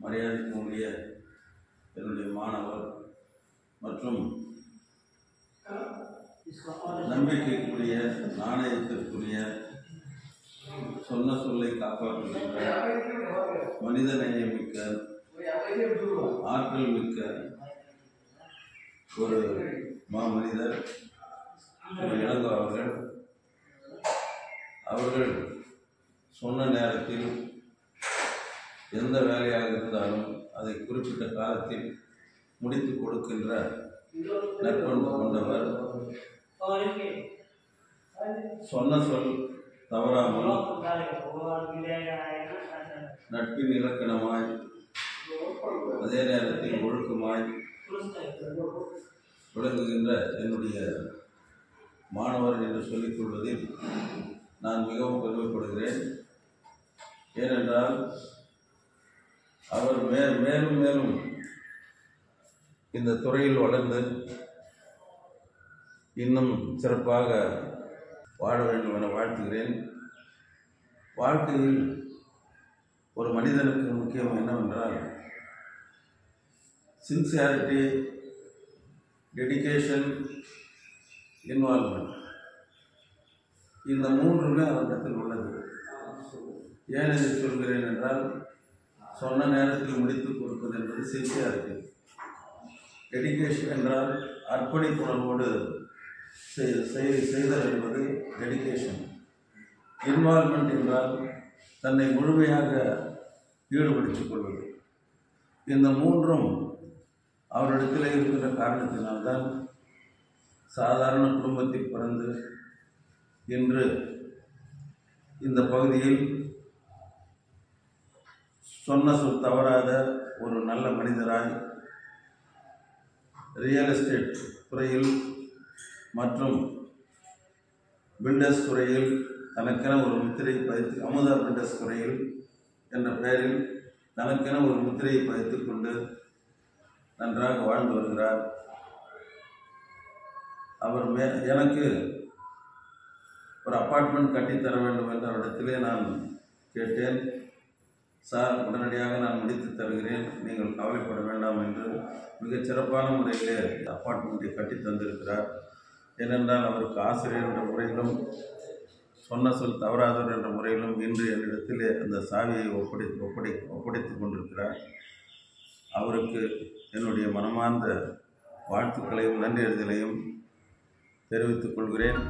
மரியாதைக்குரிய என்னுடைய மாணவர் மற்றும் நம்பிக்கைக்குரிய நாணயத்திற்குரிய சொன்ன சொல்லை காப்பாற்றுகின்ற மனித நேயமிக்க ஆற்றல் மிக்க ஒரு மாமனிதர் இளங்கோ அவர்கள் சொன்ன நேரத்தில் எந்த வேலையாக இருந்தாலும் அதை குறிப்பிட்ட காலத்தில் முடித்து கொடுக்கின்ற நற்பண்பு கொண்டவர். சொன்ன சொல் தவறாமல் நட்பின் இலக்கணமாய் அதே நேரத்தில் ஒழுக்கமாய் விளங்குகின்ற என்னுடைய மாணவர் என்று சொல்லிக் கொள்வதில் நான் மிகவும் பெருமைப்படுகிறேன். ஏனென்றால் அவர் மேலும் மேலும் இந்த துறையில் வளர்ந்து இன்னும் சிறப்பாக வாழ வேண்டும் என வாழ்த்துகிறேன். வாழ்க்கையில் ஒரு மனிதனுக்கு முக்கியம் என்னவென்றால் சின்சியாரிட்டி, டெடிகேஷன், இன்வால்வ்மெண்ட். இந்த மூன்றுமே அவரிடத்தில் உள்ளது. ஏன் இதை சொல்கிறேன் என்றால், சொன்ன நேரத்தில் முடித்து கொடுப்பது என்பது சின்சியாரிட்டி. டெடிகேஷன் என்றால் அர்ப்பணிப்புணர்வோடு செய்தல் என்பது டெடிகேஷன். இன்வால்வ்மெண்ட் என்றால் தன்னை முழுமையாக ஈடுபடுத்திக் கொள்வது. இந்த மூன்றும் அவரிடத்தில் இருக்கின்ற காரணத்தினால்தான் சாதாரண குடும்பத்தில் பிறந்து இன்று இந்த பகுதியில் சொன்ன சொல் தவறாத ஒரு நல்ல மனிதராய் ரியல் எஸ்டேட் துறையில் மற்றும் பில்டர்ஸ் துறையில் தனக்கென ஒரு முத்திரை பதித்து, அமுதா பில்டர்ஸ் துறையில் என்ற பெயரில் தனக்கென ஒரு முத்திரையை பதித்து கொண்டு நன்றாக வாழ்ந்து வருகிறார். அவர் எனக்கு ஒரு அப்பார்ட்மெண்ட் கட்டித்தர வேண்டும் என்ற இடத்திலே நான் கேட்டேன். சார், உடனடியாக நான் முடித்து தருகிறேன், நீங்கள் கவலைப்பட வேண்டாம் என்று மிகச் சிறப்பான முறையிலே அப்பார்ட்மெண்ட்டை கட்டி தந்திருக்கிறார். ஏனென்றால் அவருக்கு ஆசிரியர் என்ற முறையிலும் சொன்ன சொல் தவறாதவர் என்ற முறையிலும் இன்று என்னிடத்திலே அந்த சாவியை ஒப்படைத்து கொண்டிருக்கிறார். அவருக்கு என்னுடைய மனமார்ந்த வாழ்த்துக்களையும் நன்றியறிதலையும் தெரிவித்துக் கொள்கிறேன்.